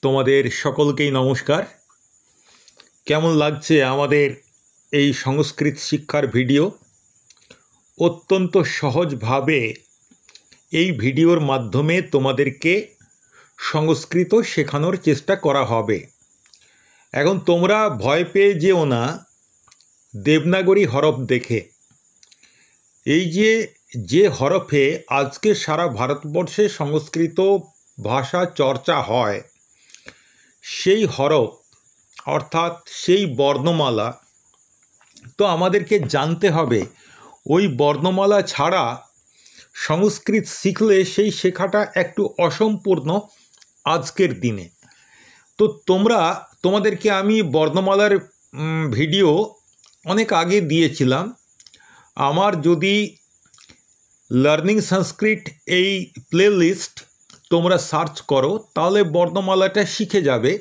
তোমাদের সকলকেই নমস্কার। কেমন লাগছে আমাদের এই সংস্কৃত শিক্ষার ভিডিও? অত্যন্ত সহজভাবে এই ভিডিওর মাধ্যমে তোমাদেরকে সংস্কৃত শেখানোর চেষ্টা করা হবে। এখন তোমরা ভয় পেয়ে যেও না দেবনাগরী হরফ দেখে। এই যে হরফে আজকে সারা ভারতবর্ষে সংস্কৃত ভাষা চর্চা হয়, সেই হরফ অর্থাৎ সেই বর্ণমালা তো আমাদেরকে জানতে হবে। ওই বর্ণমালা ছাড়া সংস্কৃত শিখলে সেই শেখাটা একটু অসম্পূর্ণ আজকের দিনে। তো তোমাদেরকে আমি বর্ণমালার ভিডিও অনেক আগে দিয়েছিলাম। আমার যদি লার্নিং সংস্কৃত এই প্লে লিস্ট তোমরা সার্চ করো তাহলে বর্ণমালাটা শিখে যাবে,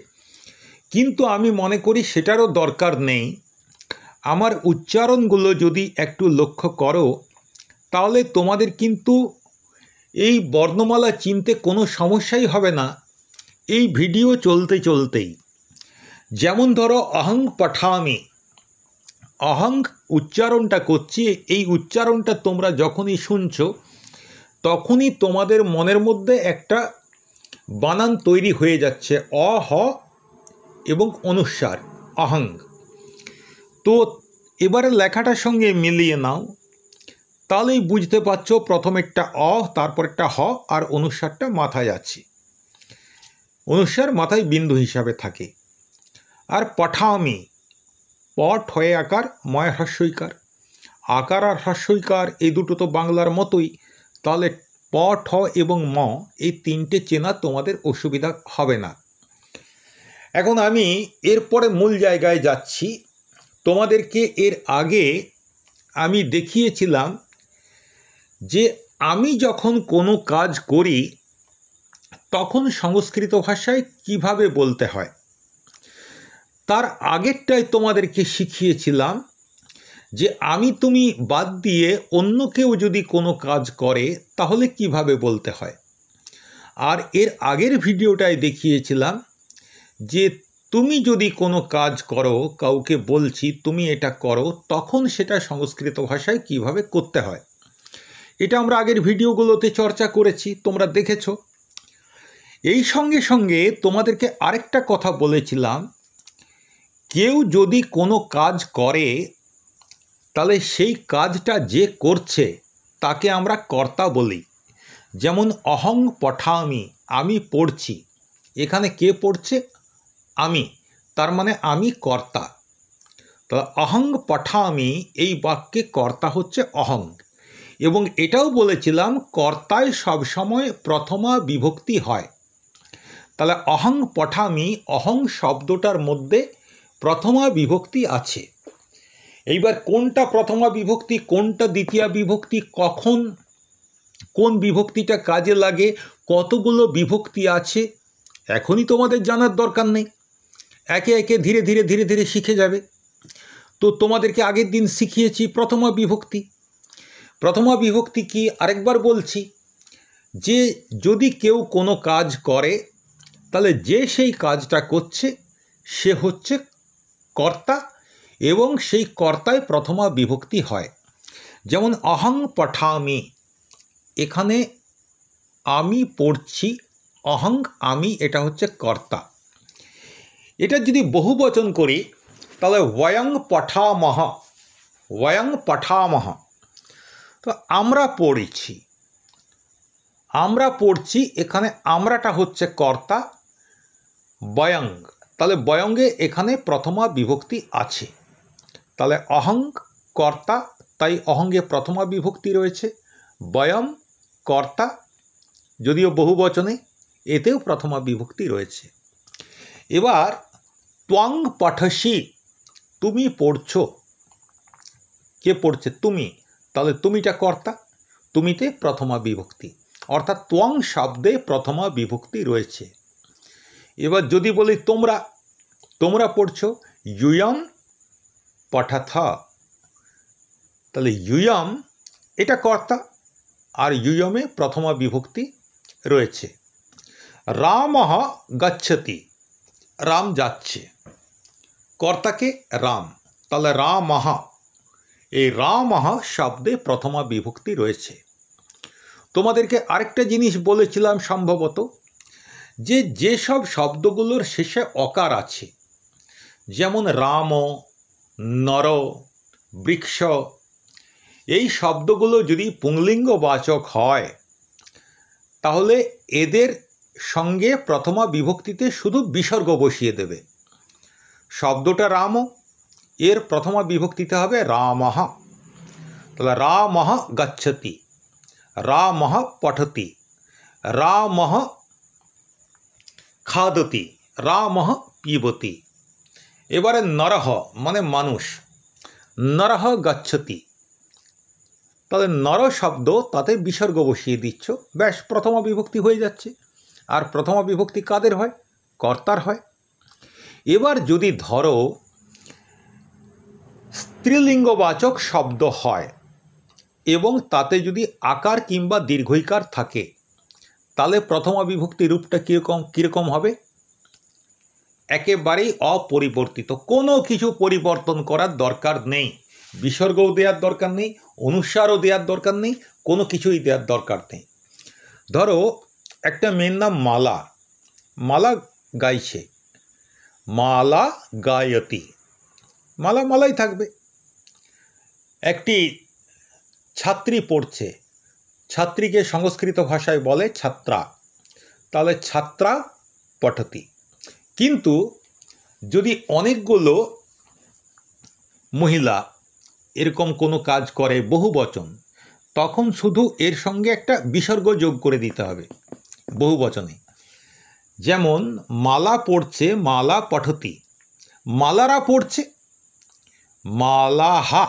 কিন্তু আমি মনে করি সেটারও দরকার নেই। আমার উচ্চারণগুলো যদি একটু লক্ষ্য করো তাহলে তোমাদের কিন্তু এই বর্ণমালা চিনতে কোনো সমস্যাই হবে না এই ভিডিও চলতে চলতেই। যেমন ধরো অহং পঠামি, অহং উচ্চারণটা করছি, এই উচ্চারণটা তোমরা যখনই শুনছো তখনই তোমাদের মনের মধ্যে একটা বানান তৈরি হয়ে যাচ্ছে, অ হ এবং অনুস্বার অহং। তো এবারে লেখাটার সঙ্গে মিলিয়ে নাও, তাহলেই বুঝতে পারছো প্রথমেরটা অ, তারপরেরটা হ, আর অনুস্বারটা মাথায় আছে। অনুস্বার মাথায় বিন্দু হিসাবে থাকে। আর পঠামি, পট হয়ে আকার, ময় হ্রস্বইকার। আকার আর হ্রস্বইকার এই দুটো তো বাংলার মতোই, তাহলে প ঠ এবং ম এই তিনটে চেনা তোমাদের অসুবিধা হবে না। এখন আমি এরপরে মূল জায়গায় যাচ্ছি। তোমাদেরকে এর আগে আমি দেখিয়েছিলাম যে আমি যখন কোনো কাজ করি তখন সংস্কৃত ভাষায় কিভাবে বলতে হয়। তার আগেরটাই তোমাদেরকে শিখিয়েছিলাম যে আমি তুমি বাদ দিয়ে অন্য কেউ যদি কোনো কাজ করে তাহলে কিভাবে বলতে হয়। আর এর আগের ভিডিওটায় দেখিয়েছিলাম যে তুমি যদি কোনো কাজ করো, কাউকে বলছি তুমি এটা করো, তখন সেটা সংস্কৃত ভাষায় কিভাবে করতে হয়। এটা আমরা আগের ভিডিওগুলোতে চর্চা করেছি, তোমরা দেখেছো। এই সঙ্গে সঙ্গে তোমাদেরকে আরেকটা কথা বলেছিলাম, কেউ যদি কোনো কাজ করে তাহলে সেই কাজটা যে করছে তাকে আমরা কর্তা বলি। যেমন অহং পঠামি, আমি পড়ছি, এখানে কে পড়ছে? আমি, তার মানে আমি কর্তা। তাহলে অহং পঠামি এই বাক্যে কর্তা হচ্ছে অহং। এবং এটাও বলেছিলাম কর্তায় সবসময় প্রথমা বিভক্তি হয়। তাহলে অহং পঠামি, অহং শব্দটার মধ্যে প্রথমা বিভক্তি আছে। এইবার কোনটা প্রথমা বিভক্তি, কোনটা দ্বিতীয়া বিভক্তি, কখন কোন বিভক্তিটা কাজে লাগে, কতগুলো বিভক্তি আছে, এখনই তোমাদের জানার দরকার নেই। একে একে ধীরে ধীরে ধীরে ধীরে শিখে যাবে। তো তোমাদেরকে আগের দিন শিখিয়েছি প্রথমা বিভক্তি। প্রথমা বিভক্তি কি আরেকবার বলছি, যে যদি কেউ কোনো কাজ করে তাহলে যে সেই কাজটা করছে সে হচ্ছে কর্তা এবং সেই কর্তায় প্রথমা বিভক্তি হয়। যেমন অহং পঠামি, এখানে আমি পড়ছি, অহং আমি, এটা হচ্ছে কর্তা। এটা যদি বহুবচন করি তাহলে ওয়ং পঠামহ, ওয়ং পঠামহ। তো আমরা পড়ছি, আমরা পড়ছি, এখানে আমরাটা হচ্ছে কর্তা, বয়ং, তাহলে বয়ঙ্গে এখানে প্রথমা বিভক্তি আছে। তাহলে অহং কর্তা, তাই অহঙ্গে প্রথমা বিভক্তি রয়েছে। বয়ম কর্তা, যদিও বহুবচনে, এতেও প্রথমা বিভক্তি রয়েছে। এবার ত্বং পঠসি, তুমি পড়ছো, কে পড়ছে? তুমি, তাহলে তুমিটা কর্তা, তুমিতে প্রথমা বিভক্তি, অর্থাৎ ত্বং শব্দে প্রথমা বিভক্তি রয়েছে। এবার যদি বলি তোমরা, তোমরা পড়ছো, ইউয়ম পঠাথ, তাহলে ইউয়ম এটা কর্তা আর ইউয়মে প্রথমা বিভক্তি রয়েছে। রামঃ গচ্ছতি, রাম যাচ্ছে, কর্তাকে রাম, তাহলে রামঃ, এই রামঃ শব্দে প্রথমা বিভক্তি রয়েছে। তোমাদেরকে আরেকটা জিনিস বলেছিলাম সম্ভবত, যে যেসব শব্দগুলোর শেষে অকার আছে, যেমন রাম, নর, বৃক্ষ, এই শব্দগুলো যদি পুংলিঙ্গবাচক হয় তাহলে এদের সঙ্গে প্রথমা বিভক্তিতে শুধু বিসর্গ বসিয়ে দেবে। শব্দটা রাম, এর প্রথমা বিভক্তিতে হবে রামঃ, তাহলে রামঃ গচ্ছতি, রামঃ পঠতি, রামঃ খাদতি, রামঃ পিবতি। এবারে নরহ মানে মানুষ, নরহ গচ্ছতি, তাহলে নর শব্দ তাতে বিসর্গ বসিয়ে দিচ্ছ, ব্যাস প্রথমা বিভক্তি হয়ে যাচ্ছে। আর প্রথমা বিভক্তি কাদের হয়? কর্তার হয়। এবার যদি ধরো স্ত্রীলিঙ্গবাচক শব্দ হয় এবং তাতে যদি আকার কিংবা দীর্ঘইকার থাকে, তাহলে প্রথমা বিভক্তি রূপটা কীরকম হবে? একেবারেই অপরিবর্তিত, কোনো কিছু পরিবর্তন করার দরকার নেই, বিসর্গও দেওয়ার দরকার নেই, অনুস্বারও দেওয়ার দরকার নেই, কোনো কিছুই দেওয়ার দরকার নেই। ধরো একটা মেয়ের নাম মালা, মালা গাইছে, মালা গায়তি, মালা মালাই থাকবে। একটি ছাত্রী পড়ছে, ছাত্রীকে সংস্কৃত ভাষায় বলে ছাত্রা, তাহলে ছাত্রা পঠতি। কিন্তু যদি অনেকগুলো মহিলা এরকম কোনো কাজ করে বহুবচন, তখন শুধু এর সঙ্গে একটা বিসর্গ যোগ করে দিতে হবে বহুবচনে। যেমন মালা পড়ছে, মালা পঠতি, মালারা পড়ছে, মালাহা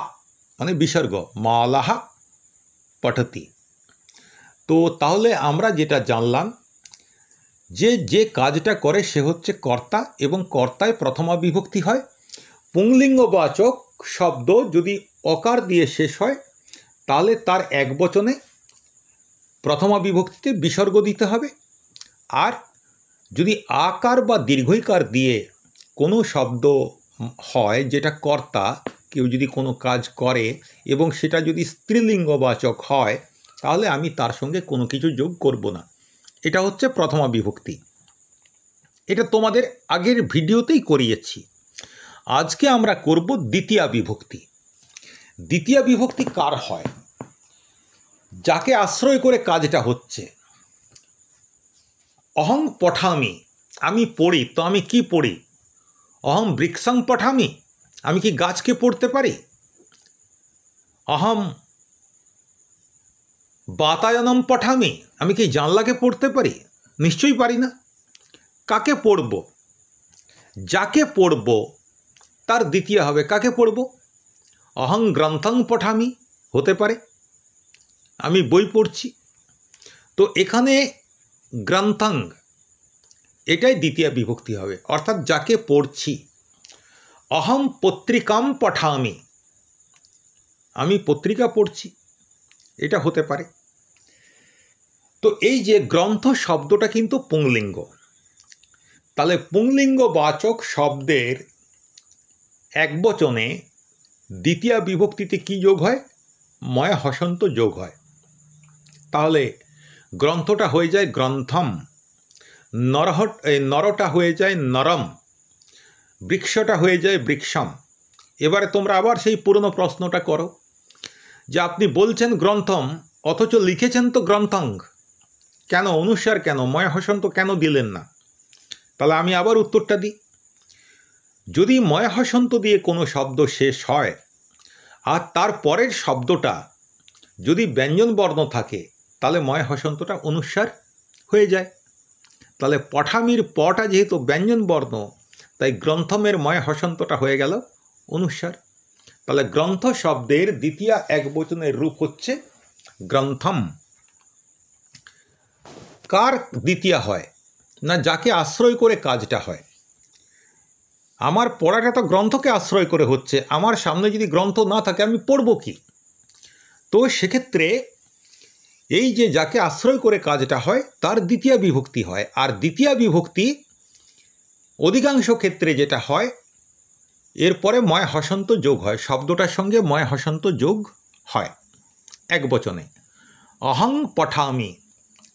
মানে বিসর্গ, মালাহা পঠতি। তো তাহলে আমরা যেটা জানলাম যে যে কাজটা করে সে হচ্ছে কর্তা, এবং কর্তায় প্রথমা বিভক্তি হয়। পুংলিঙ্গবাচক শব্দ যদি অকার দিয়ে শেষ হয় তাহলে তার এক বচনে প্রথমা বিভক্তিতে বিসর্গ দিতে হবে। আর যদি আকার বা দীর্ঘইকার দিয়ে কোনো শব্দ হয় যেটা কর্তা, কেউ যদি কোনো কাজ করে এবং সেটা যদি স্ত্রীলিঙ্গবাচক হয়, তাহলে আমি তার সঙ্গে কোনো কিছু যোগ করব না। এটা হচ্ছে প্রথমা বিভক্তি। এটা তোমাদের আগের ভিডিওতেই করিয়েছি। আজকে আমরা করব দ্বিতীয়া বিভক্তি। দ্বিতীয়া বিভক্তি কার হয়? যাকে আশ্রয় করে কাজটা হচ্ছে। অহং পঠামি, আমি পড়ি, তো আমি কি পড়ি? অহম বৃক্ষং পঠামি, আমি কি গাছকে পড়তে পারি? অহম বাতায়নম পঠামি, আমি কি জানলাকে পড়তে পারি? নিশ্চয়ই পারি না। কাকে পড়ব? যাকে পড়ব তার দ্বিতীয় হবে। কাকে পড়ব? অহং গ্রন্থং পঠামি, হতে পারে আমি বই পড়ছি। তো এখানে গ্রন্থং এটাই দ্বিতীয় বিভক্তি হবে, অর্থাৎ যাকে পড়ছি। অহম পত্রিকাম পঠামি, আমি পত্রিকা পড়ছি, এটা হতে পারে। তো এই যে গ্রন্থ শব্দটা কিন্তু পুংলিঙ্গ, তাহলে পুংলিঙ্গবাচক শব্দের একবচনে দ্বিতীয় বিভক্তিতে কি যোগ হয়? ময় হসন্ত যোগ হয়। তাহলে গ্রন্থটা হয়ে যায় গ্রন্থম, নরটা হয়ে যায় নরম, বৃক্ষটা হয়ে যায় বৃক্ষম। এবারে তোমরা আবার সেই পুরনো প্রশ্নটা করো যে আপনি বলছেন গ্রন্থম অথচ লিখেছেন তো গ্রন্থং, কেন অনুস্বার, কেন ময় হসন্ত কেন দিলেন না? তাহলে আমি আবার উত্তরটা দিই। যদি ময় হসন্ত দিয়ে কোনো শব্দ শেষ হয় আর তার পরের শব্দটা যদি ব্যঞ্জন বর্ণ থাকে, তাহলে ময় হসন্তটা অনুস্বার হয়ে যায়। তাহলে পঠামির পটা যেহেতু ব্যঞ্জন বর্ণ, তাই গ্রন্থমের ময় হসন্তটা হয়ে গেল অনুস্বার। তাহলে গ্রন্থ শব্দের দ্বিতীয় একবচনের রূপ হচ্ছে গ্রন্থম। কার দ্বিতীয় হয়? না যাকে আশ্রয় করে কাজটা হয়। আমার পড়াটা তো গ্রন্থকে আশ্রয় করে হচ্ছে, আমার সামনে যদি গ্রন্থ না থাকে আমি পড়ব কি? তো সেক্ষেত্রে এই যে যাকে আশ্রয় করে কাজটা হয় তার দ্বিতীয় বিভক্তি হয়। আর দ্বিতীয় বিভক্তি অধিকাংশ ক্ষেত্রে যেটা হয়, এরপরে ময় হসন্ত যোগ হয়, শব্দটার সঙ্গে ময় হসন্ত যোগ হয় এক বচনে। অহং পঠামি,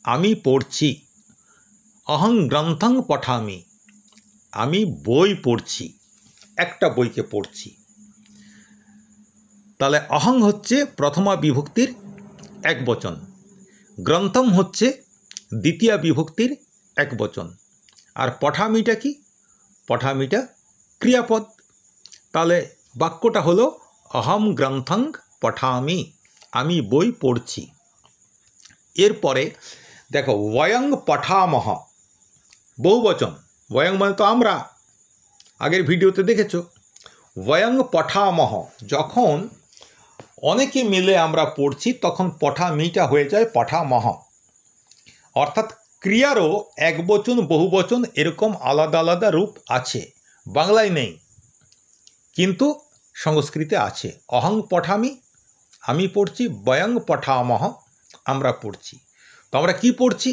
আমি পড়ছি। অহং গ্রন্থং পঠামি, আমি বই পড়ছি, একটা বইকে পড়ছি। তাহলে অহং হচ্ছে প্রথমা বিভক্তির এক বচন, গ্রন্থম হচ্ছে দ্বিতীয়া বিভক্তির এক বচন, আর পঠামিটা কি? পঠামিটা ক্রিয়াপদ। তাহলে বাক্যটা হলো অহম গ্রন্থং পঠামি, আমি বই পড়ছি। এরপরে দেখো বয়ং পঠামহ, বহুবচন। বয়ং মানে তো আমরা, আগের ভিডিওতে দেখেছো। বয়ং পঠামহ, যখন অনেকে মিলে আমরা পড়ছি তখন পঠামিটা হয়ে যায় পঠামহ। অর্থাৎ ক্রিয়ারও একবচন বহুবচন এরকম আলাদা আলাদা রূপ আছে, বাংলায় নেই কিন্তু সংস্কৃতে আছে। অহং পঠামি, আমি পড়ছি। বয়ং পঠামহ, আমরা পড়ছি। তো আমরা কি পড়ছি?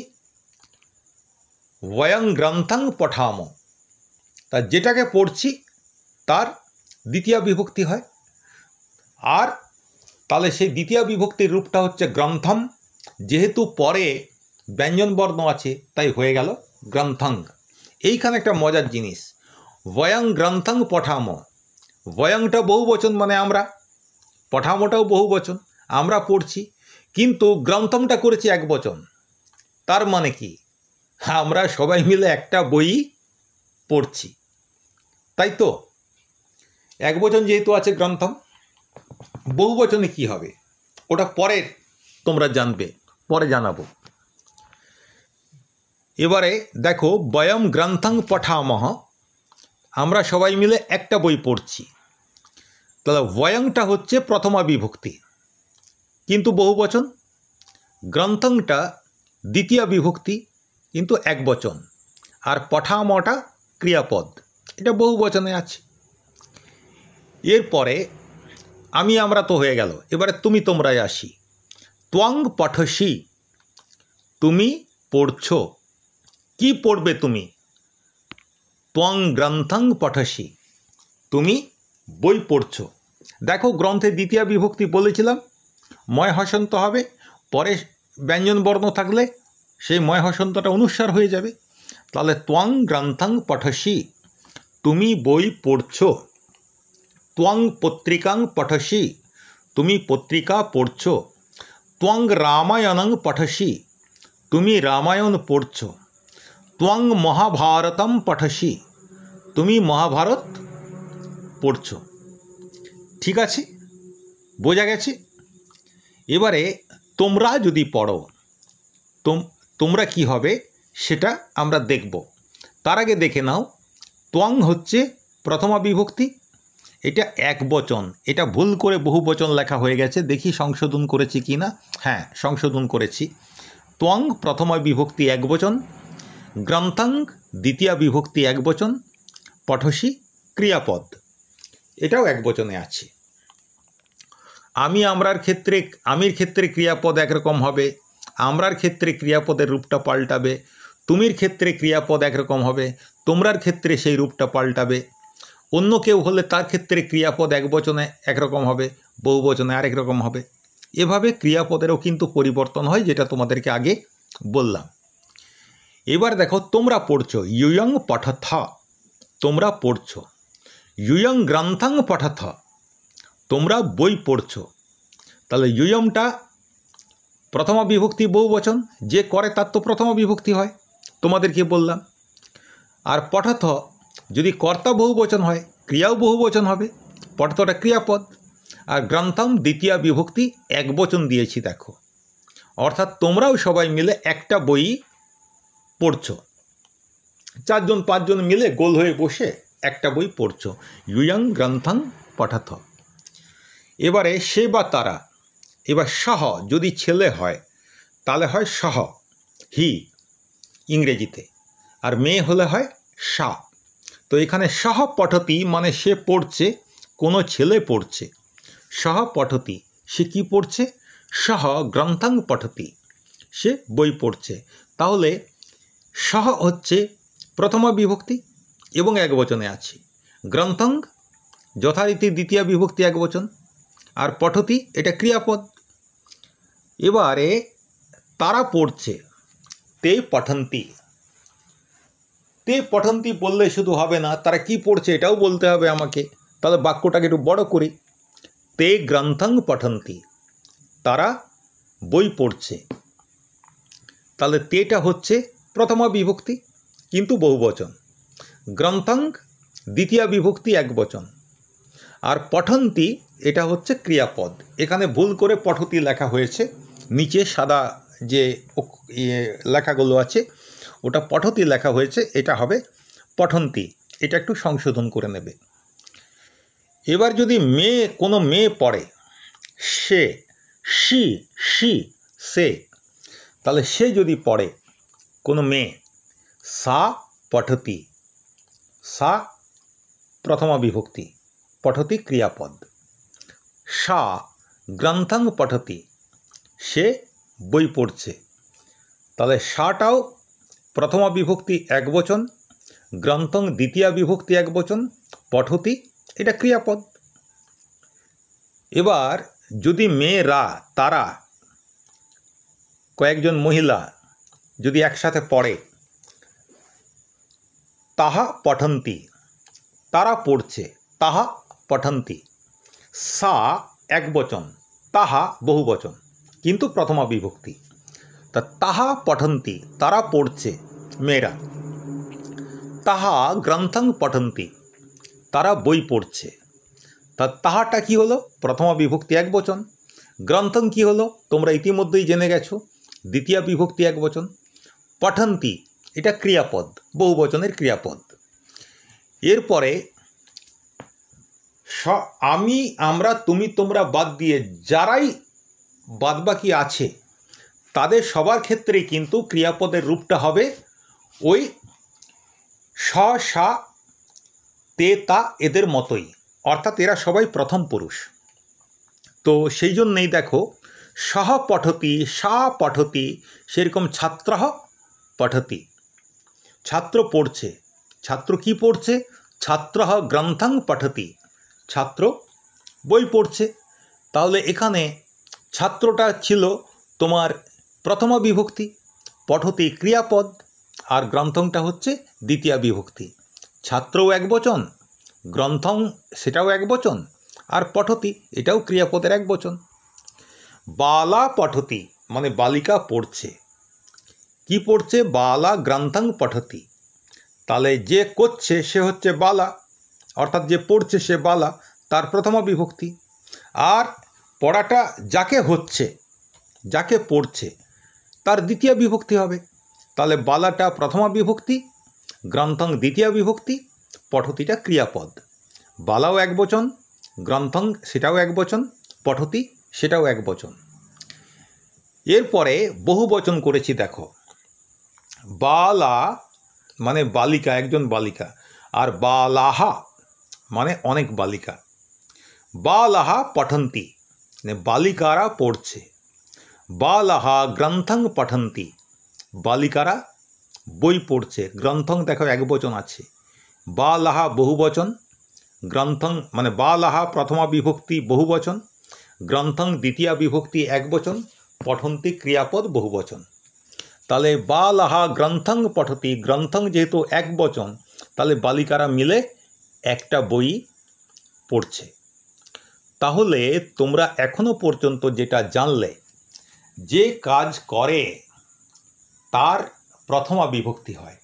বয়ং গ্রন্থং পঠাম, তা যেটাকে পড়ছি তার দ্বিতীয় বিভক্তি হয়। আর তাহলে সেই দ্বিতীয় বিভক্তির রূপটা হচ্ছে গ্রন্থম। যেহেতু পরে ব্যঞ্জনবর্ণ আছে তাই হয়ে গেল গ্রন্থং। এইখানে একটা মজার জিনিস, বয়ং গ্রন্থং পঠাম, বয়ংটা বহুবচন মানে আমরা, পঠামোটাও বহুবচন, আমরা পড়ছি, কিন্তু গ্রন্থমটা করেছি এক বচন। তার মানে কি? আমরা সবাই মিলে একটা বই পড়ছি, তাই তো? এক বচন যেহেতু আছে গ্রন্থম, বহুবচনে কি হবে ওটা পরে তোমরা জানবে, পরে জানাবো। এবারে দেখো বয়ম গ্রন্থং পঠামহ, আমরা সবাই মিলে একটা বই পড়ছি। তাহলে বয়ংটা হচ্ছে প্রথমা বিভক্তি কিন্তু বহুবচন, গ্রন্থংটা দ্বিতীয় বিভক্তি কিন্তু এক বচন, আর পঠামটা ক্রিয়াপদ, এটা বহুবচনে আছে। এরপরে আমি আমরা তো হয়ে গেল, এবারে তুমি তোমরাই আসি। ত্বং পঠসি, তুমি পড়ছো। কি পড়বে তুমি? ত্বং গ্রন্থং পঠসি, তুমি বই পড়ছো। দেখো গ্রন্থের দ্বিতীয় বিভক্তি বলেছিলাম ময় হসন্ত হবে, পরে ব্যঞ্জন বর্ণ থাকলে সেই ময় হসন্তটা অনুস্বার হয়ে যাবে। তাহলে ত্বং গ্রন্থং পঠসি, তুমি বই পড়ছো। ত্বং পত্রিকাং পঠসি, তুমি পত্রিকা পড়ছো। ত্বং রামায়ণং পঠসি, তুমি রামায়ণ পড়ছো। ত্বং মহাভারতম পঠসি, তুমি মহাভারত পড়ছো। ঠিক আছে, বোঝা গেছে? এবারে তোমরা যদি পড়ো তোমরা কি হবে সেটা আমরা দেখব। তার আগে দেখে নাও, ত্বং হচ্ছে প্রথমা বিভক্তি, এটা এক বচন। এটা ভুল করে বহু বচন লেখা হয়ে গেছে, দেখি সংশোধন করেছি কি না। হ্যাঁ, সংশোধন করেছি। ত্বং প্রথমা বিভক্তি এক বচন, গ্রন্থং দ্বিতীয় বিভক্তি এক বচন, পঠসি ক্রিয়াপদ, এটাও এক বচনে আছে। আমি আমরার ক্ষেত্রে, আমির ক্ষেত্রে ক্রিয়াপদ একরকম হবে, আমরার ক্ষেত্রে ক্রিয়াপদের রূপটা পাল্টাবে। তুমির ক্ষেত্রে ক্রিয়াপদ একরকম হবে, তোমরার ক্ষেত্রে সেই রূপটা পাল্টাবে। অন্য কেউ হলে তার ক্ষেত্রে ক্রিয়াপদ এক বচনে একরকম হবে, বহু বচনে আরেক রকম হবে। এভাবে ক্রিয়াপদেরও কিন্তু পরিবর্তন হয়, যেটা তোমাদেরকে আগে বললাম। এবার দেখো তোমরা পড়ছো, ইয়ং পঠথ, তোমরা পড়ছো। ইয়ং গ্রন্থং পঠথ, তোমরা বই পড়ছো। তাহলে ইয়ংটা প্রথমা বিভক্তি বহুবচন, যে করে তার তো প্রথমা বিভক্তি হয়, তোমাদেরকে বললাম। আর পঠথ যদি কর্তা বহুবচন হয়, ক্রিয়াও বহুবচন হবে, পঠথটা ক্রিয়াপদ। আর গ্রন্থম দ্বিতীয় বিভক্তি এক বচন দিয়েছি দেখো, অর্থাৎ তোমরাও সবাই মিলে একটা বই পড়ছো। 4-5 জন মিলে গোল হয়ে বসে একটা বই পড়ছো। ইয়ং গ্রন্থং পঠথ। এবারে সে বা তারা, এবার সহ যদি ছেলে হয় তাহলে হয় সহ, হি ইংরেজিতে, আর মেয়ে হলে হয় সা। তো এখানে সহ পঠতি মানে সে পড়ছে, কোনো ছেলে পড়ছে। সহ পঠতি, সে কি পড়ছে? সহ গ্রন্থং পঠতি, সে বই পড়ছে। তাহলে সহ হচ্ছে প্রথমা বিভক্তি, এবং একবচনে আছে। গ্রন্থং যথারীতি দ্বিতীয় বিভক্তি একবচন, আর পঠতি এটা ক্রিয়াপদ। এবারে তারা পড়ছে, তে পঠন্তি। তে পঠন্তি বললে শুধু হবে না, তারা কি পড়ছে এটাও বলতে হবে আমাকে। তাহলে বাক্যটাকে একটু বড় করি। তে গ্রন্থং পঠন্তি, তারা বই পড়ছে। তাহলে তেটা হচ্ছে প্রথমা বিভক্তি কিন্তু বহুবচন, গ্রন্থং দ্বিতীয় বিভক্তি একবচন, আর পঠন্তি এটা হচ্ছে ক্রিয়াপদ। এখানে ভুল করে পঠতি লেখা হয়েছে, নিচে সাদা যে লেখাগুলো আছে ওটা পঠতি লেখা হয়েছে, এটা হবে পঠন্তি। এটা একটু সংশোধন করে নেবে। এবার যদি মেয়ে, কোনো মেয়ে পড়ে, সে, সি, সি, সে, তাহলে সে যদি পড়ে কোনো মেয়ে, সা পঠতি, সা প্রথমা বিভক্তি, পঠতি ক্রিয়াপদ। সা গ্রন্থং পঠতি, সে বই পড়ছে। তাহলে সাটাও প্রথমা বিভক্তি একবচন, গ্রন্থং দ্বিতীয় বিভক্তি একবচন, পঠতি এটা ক্রিয়াপদ। এবার যদি মেয়েরা, তারা, কয়েকজন মহিলা যদি একসাথে পড়ে, তাহা পঠন্তি, তারা পড়ছে, তাহা পঠন্তি। সা একবচন, তাহা বহুবচন কিন্তু প্রথমা বিভক্তি। তা তাহা পঠন্তি, তারা পড়ছে মেয়েরা। তাহা গ্রন্থং পঠন্তি, তারা বই পড়ছে। তা তাহাটা কি হলো? প্রথমা বিভক্তি একবচন। গ্রন্থং কি হলো? তোমরা ইতিমধ্যেই জেনে গেছো, দ্বিতীয় বিভক্তি একবচন। পঠন্তি এটা ক্রিয়াপদ, বহুবচনের ক্রিয়াপদ। এরপরে আমি, আমরা, তুমি, তোমরা বাদ দিয়ে যারাই বাদবাকি আছে তাদের সবার ক্ষেত্রেই কিন্তু ক্রিয়াপদের রূপটা হবে ওই স, সা, তে, তা এদের মতোই, অর্থাৎ এরা সবাই প্রথম পুরুষ। তো সেই জন্যেই দেখো, সহ পঠতি, সা পঠতি, সেরকম ছাত্র পঠতি, ছাত্র পড়ছে। ছাত্র কি পড়ছে? ছাত্র গ্রন্থং পঠতি, ছাত্র বই পড়ছে। তাহলে এখানে ছাত্রটা ছিল তোমার প্রথমা বিভক্তি, পঠতি ক্রিয়াপদ, আর গ্রন্থংটা হচ্ছে দ্বিতীয় বিভক্তি। ছাত্রও একবচন, গ্রন্থং সেটাও একবচন, আর পঠতি এটাও ক্রিয়াপদের একবচন। বালা পঠতি মানে বালিকা পড়ছে। কি পড়ছে? বালা গ্রন্থং পঠতি। তাহলে যে করছে সে হচ্ছে বালা, অর্থাৎ যে পড়ছে সে বালা, তার প্রথমা বিভক্তি। আর পড়াটা যাকে হচ্ছে, যাকে পড়ছে, তার দ্বিতীয় বিভক্তি হবে। তাহলে বালাটা প্রথমা বিভক্তি, গ্রন্থং দ্বিতীয় বিভক্তি, পঠতিটা ক্রিয়াপদ। বালাও একবচন, গ্রন্থং সেটাও একবচন, পঠতি সেটাও একবচন। এরপরে বহুবচন করেছি দেখো, বালা মানে বালিকা, একজন বালিকা, আর বালাহা মানে অনেক বালিকা। বালাহা পঠন্তি মানে বালিকারা পড়ছে। বালাহা গ্রন্থং পঠন্তি, বালিকারা বই পড়ছে। গ্রন্থং দেখো একবচন আছে, বালাহা বহুবচন, গ্রন্থং মানে বালাহা প্রথমা বিভক্তি বহুবচন, গ্রন্থং দ্বিতীয় বিভক্তি একবচন, পঠন্তি ক্রিয়াপদ বহুবচন। তাহলে বালাহা গ্রন্থং পঠতি, গ্রন্থং যেহেতু একবচন, তাহলে বালিকারা মিলে একটা বই পড়ছে। তাহলে তোমরা এখনো পর্যন্ত যেটা জানলে, যে কাজ করে তার প্রথমা বিভক্তি হয়,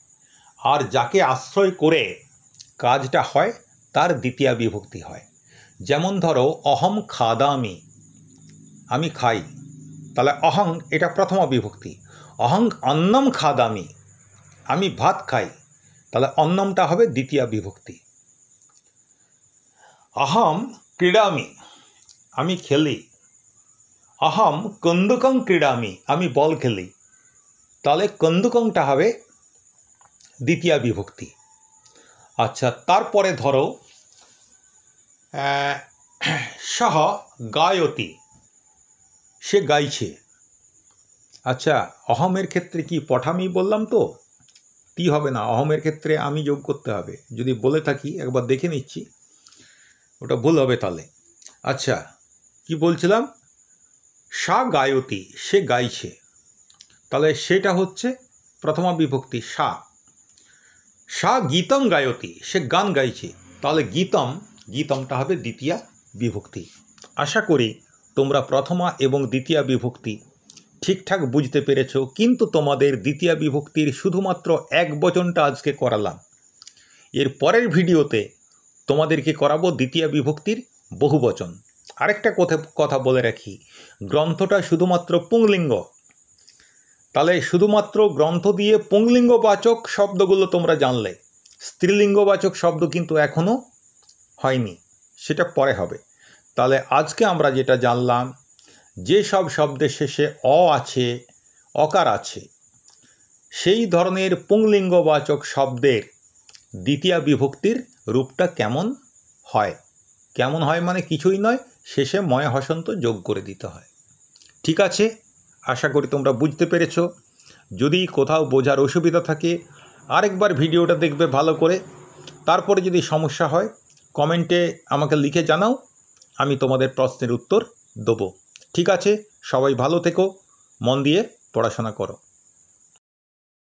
আর যাকে আশ্রয় করে কাজটা হয় তার দ্বিতীয় বিভক্তি হয়। যেমন ধরো, অহম খাদামি, আমি খাই, তাহলে অহং এটা প্রথমা বিভক্তি। অহং অন্নম খাদামি, আমি ভাত খাই, তাহলে অন্নমটা হবে দ্বিতীয় বিভক্তি। অহম ক্রীড়ামি, আমি খেলি। অহম কন্দুকং ক্রীড়ামি, আমি বল খেলি, তাহলে কন্দুকংটা হবে দ্বিতীয় বিভক্তি। আচ্ছা, তারপরে ধরো সহ গায়তি, সে গাইছে। আচ্ছা, অহমের ক্ষেত্রে কি পঠামি বললাম তো, তি হবে না, অহমের ক্ষেত্রে আমি যোগ করতে হবে। যদি বলে থাকি একবার দেখে নিচ্ছি, ওটা ভুল হবে তাহলে। আচ্ছা, কি বলছিলাম? সা গায়তি, সে গাইছে, তাহলে সেটা হচ্ছে প্রথমা বিভক্তি সা। সা গীতম গায়তি, সে গান গাইছে, তাহলে গীতমটা হবে দ্বিতীয়া বিভক্তি। আশা করি তোমরা প্রথমা এবং দ্বিতীয়া বিভক্তি ঠিকঠাক বুঝতে পেরেছ, কিন্তু তোমাদের দ্বিতীয়া বিভক্তির শুধুমাত্র এক বচনটা আজকে করালাম। এর পরের ভিডিওতে তোমাদেরকে করাবো দ্বিতীয়া বিভক্তির বহু বচন। আরেকটা কথা বলে রাখি, গ্রন্থটা শুধুমাত্র পুংলিঙ্গ, তাহলে শুধুমাত্র গ্রন্থ দিয়ে পুংলিঙ্গবাচক শব্দগুলো তোমরা জানলে, স্ত্রীলিঙ্গবাচক শব্দ কিন্তু এখনও হয়নি, সেটা পরে হবে। তাহলে আজকে আমরা যেটা জানলাম, যে সব শব্দের শেষে অ আছে, অকার আছে, সেই ধরনের পুংলিঙ্গবাচক শব্দের দ্বিতীয়া বিভক্তির রূপটা কেমন হয়। কেমন হয় মানে কিছুই নয়, শেষে ময় হসন্ত যোগ করে দিতে হয়। ঠিক আছে, আশা করি তোমরা বুঝতে পেরেছ। যদি কোথাও বোঝার অসুবিধা থাকে আরেকবার ভিডিওটা দেখবে ভালো করে, তারপরে যদি সমস্যা হয় কমেন্টে আমাকে লিখে জানাও, আমি তোমাদের প্রশ্নের উত্তর দেবো। ঠিক আছে, সবাই ভালো থেকো, মন দিয়ে পড়াশোনা করো।